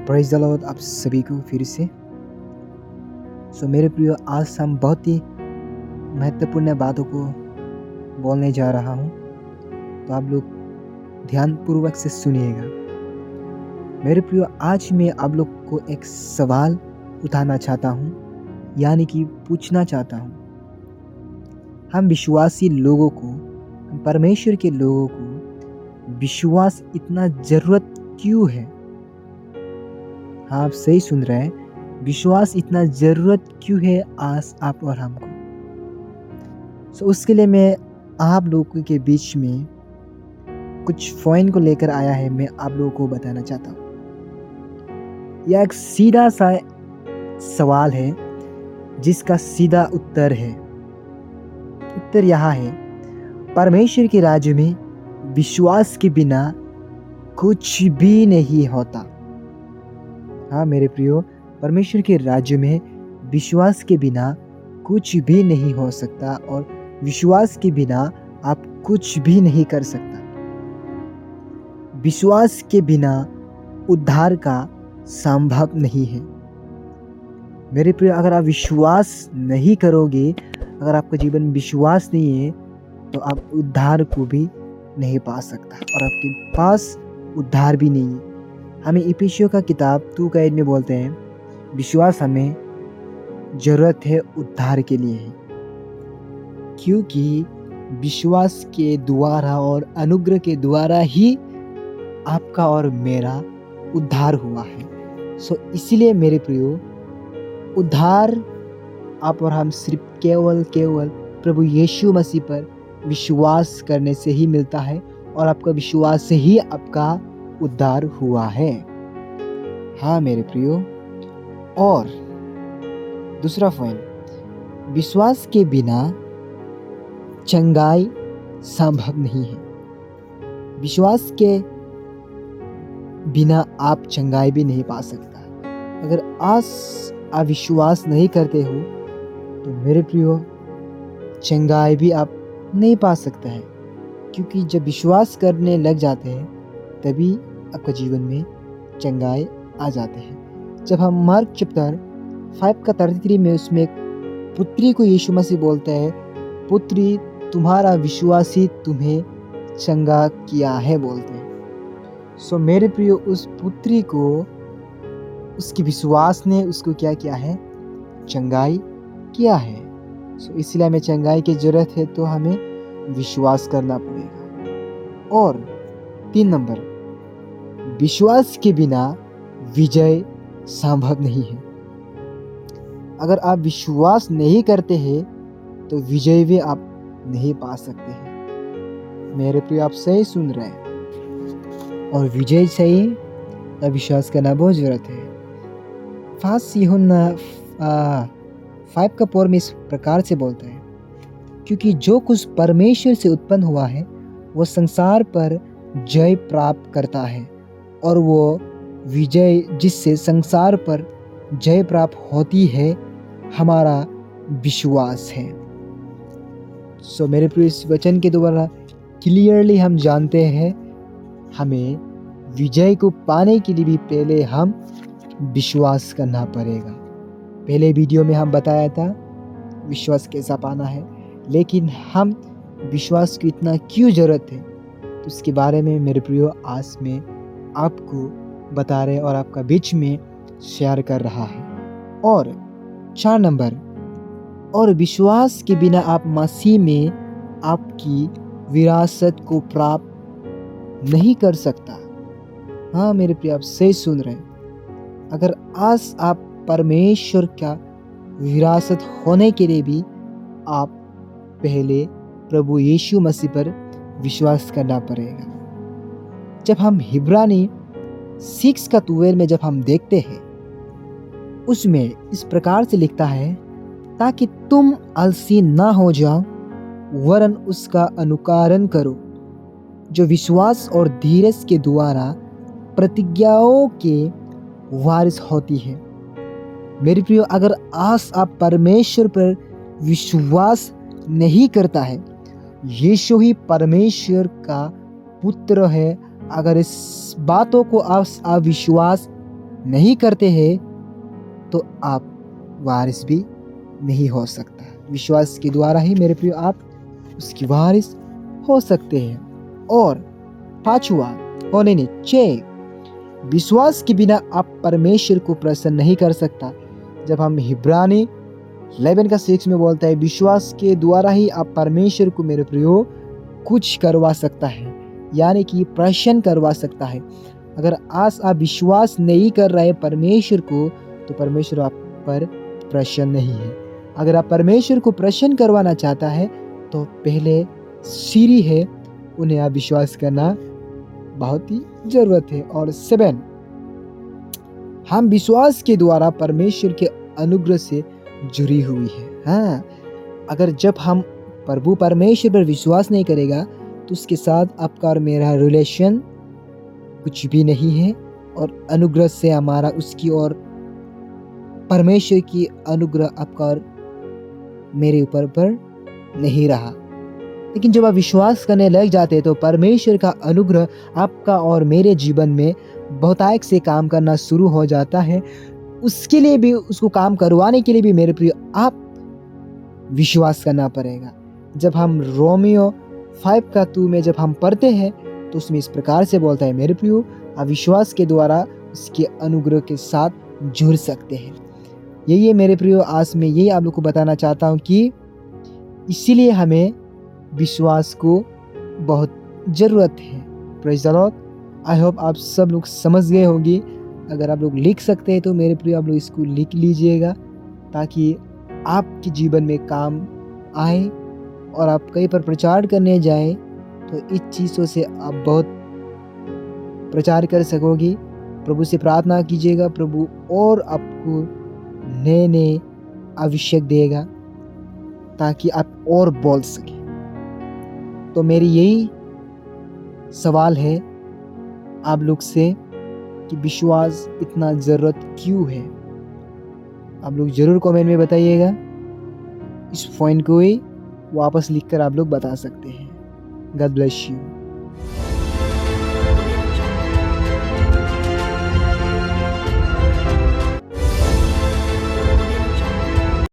Praise the Lord आप सभी को फिर से। मेरे प्रियो, आज हम बहुत ही महत्वपूर्ण बातों को बोलने जा रहा हूँ, तो आप लोग ध्यानपूर्वक से सुनिएगा। मेरे प्रियो, आज मैं आप लोग को एक सवाल उठाना चाहता हूँ, यानी कि पूछना चाहता हूँ। हम विश्वासी लोगों को, परमेश्वर के लोगों को विश्वास इतना ज़रूरत क्यों है? हाँ, आप सही सुन रहे हैं। विश्वास इतना ज़रूरत क्यों है आज आप और हमको? उसके लिए मैं आप लोगों के बीच में कुछ पॉइंट को लेकर आया है, मैं आप लोगों को बताना चाहता हूँ। यह एक सीधा सा सवाल है जिसका सीधा उत्तर है। उत्तर यहाँ है, परमेश्वर के राज्य में विश्वास के बिना कुछ भी नहीं होता। हाँ मेरे प्रियो, परमेश्वर के राज्य में विश्वास के बिना कुछ भी नहीं हो सकता और विश्वास के बिना आप कुछ भी नहीं कर सकता। विश्वास के बिना उद्धार का संभव नहीं है। मेरे प्रियो, अगर आप विश्वास नहीं करोगे, अगर आपका जीवन में विश्वास नहीं है, तो आप उद्धार को भी नहीं पा सकता और आपके पास उद्धार भी नहीं है। हमें इफिसियों का किताब 2:8 में बोलते हैं, विश्वास हमें ज़रूरत है उद्धार के लिए है, क्योंकि विश्वास के द्वारा और अनुग्रह के द्वारा ही आपका और मेरा उद्धार हुआ है। इसीलिए मेरे प्रियो, उद्धार आप और हम सिर्फ केवल प्रभु यीशु मसीह पर विश्वास करने से ही मिलता है और आपका विश्वास से ही आपका उद्धार हुआ है। हाँ मेरे प्रियो, और दूसरा पॉइंट, विश्वास के बिना चंगाई संभव नहीं है। विश्वास के बिना आप चंगाई भी नहीं पा सकता। अगर आज आप विश्वास नहीं करते हो, तो मेरे प्रियो, चंगाई भी आप नहीं पा सकते हैं, क्योंकि जब विश्वास करने लग जाते हैं तभी आपका जीवन में चंगाई आ जाते हैं। जब हम मार्क चैप्टर 5:33 में उसमें एक पुत्री को यीशु मसीह बोलते हैं, पुत्री तुम्हारा विश्वास ही तुम्हें चंगा किया है बोलते हैं। मेरे प्रियो, उस पुत्री को उसके विश्वास ने उसको क्या किया है? चंगाई किया है। इसलिए हमें चंगाई की ज़रूरत है, तो हमें विश्वास करना पड़ेगा। और 3 नंबर, विश्वास के बिना विजय संभव नहीं है। अगर आप विश्वास नहीं करते हैं, तो विजय भी आप नहीं पा सकते हैं। मेरे प्रिय, आप सही सुन रहे हैं। और विजय चाहिए तब विश्वास करना बहुत ज़रूरत है। 5 यूहन्ना 5:4 में इस प्रकार से बोलता है, क्योंकि जो कुछ परमेश्वर से उत्पन्न हुआ है वो संसार पर जय प्राप्त करता है, और वो विजय जिससे संसार पर जय प्राप्त होती है हमारा विश्वास है। मेरे प्रिय, इस वचन के द्वारा क्लियरली हम जानते हैं, हमें विजय को पाने के लिए भी पहले हम विश्वास करना पड़ेगा। पहले वीडियो में हम बताया था विश्वास कैसा पाना है, लेकिन हम विश्वास की इतना क्यों ज़रूरत है, तो उसके बारे में मेरे प्रियो आज मैं आपको बता रहे और आपका बीच में शेयर कर रहा है। और 4 नंबर, और विश्वास के बिना आप मसीह में आपकी विरासत को प्राप्त नहीं कर सकता। हाँ मेरे प्रिय, आप सही सुन रहे हैं। अगर आज आप परमेश्वर का विरासत होने के लिए भी आप पहले प्रभु यीशु मसीह पर विश्वास करना पड़ेगा। जब हम हिब्रानी 6:12 में जब हम देखते हैं, उसमें इस प्रकार से लिखता है, ताकि तुम आलसी ना हो जाओ, वरन उसका अनुकरण करो जो विश्वास और धीरज के द्वारा प्रतिज्ञाओं के वारिस होती है। मेरे प्रियो, अगर आज आप परमेश्वर पर विश्वास नहीं करता है, यीशु ही परमेश्वर का पुत्र है, अगर इस बातों को आप विश्वास नहीं करते हैं तो आप वारिस भी नहीं हो सकता। विश्वास के द्वारा ही मेरे प्रिय आप उसकी वारिस हो सकते हैं। और पांचवा होने ने विश्वास के बिना आप परमेश्वर को प्रसन्न नहीं कर सकता। जब हम हिब्रानी 11:6 में बोलता है विश्वास के द्वारा ही आप परमेश्वर को मेरे प्रियो कुछ करवा सकता है, यानी कि प्रसन्न करवा सकता है। अगर आज आप विश्वास नहीं कर रहे परमेश्वर को, तो परमेश्वर आप पर प्रसन्न नहीं है। अगर आप परमेश्वर को प्रसन्न करवाना चाहता है तो पहले सीढ़ी है, उन्हें आप विश्वास करना बहुत ही जरूरत है। और 7, हम विश्वास के द्वारा परमेश्वर के अनुग्रह से जुड़ी हुई है। हाँ, अगर जब हम प्रभु परमेश्वर पर विश्वास नहीं करेगा तो उसके साथ आपका और मेरा रिलेशन कुछ भी नहीं है, और अनुग्रह से हमारा उसकी और परमेश्वर की अनुग्रह आपका और मेरे ऊपर पर नहीं रहा। लेकिन जब आप विश्वास करने लग जाते हैं तो परमेश्वर का अनुग्रह आपका और मेरे जीवन में बहुतायत से काम करना शुरू हो जाता है। उसके लिए भी, उसको काम करवाने के लिए भी मेरे प्रिय आप विश्वास करना पड़ेगा। जब हम रोमियो 5:2 में जब हम पढ़ते हैं तो उसमें इस प्रकार से बोलता है मेरे प्रियो आप विश्वास के द्वारा उसके अनुग्रह के साथ जुड़ सकते हैं। यही है मेरे प्रियो, आज मैं यही आप लोग को बताना चाहता हूँ कि इसीलिए हमें विश्वास को बहुत ज़रूरत है। Praise the Lord. I hope आप सब लोग समझ गए होंगे। अगर आप लोग लिख सकते हैं तो मेरे प्रिय आप लोग इसको लिख लीजिएगा, ताकि आपके जीवन में काम आए और आप कहीं पर प्रचार करने जाएं तो इस चीज़ों से आप बहुत प्रचार कर सकोगे। प्रभु से प्रार्थना कीजिएगा, प्रभु और आपको नए नए अभिषेक देगा ताकि आप और बोल सकें। तो मेरी यही सवाल है आप लोग से कि विश्वास इतना ज़रूरत क्यों है। आप लोग ज़रूर कमेंट में बताइएगा। इस पॉइंट को ही वापस लिखकर आप लोग बता सकते हैं। God bless you.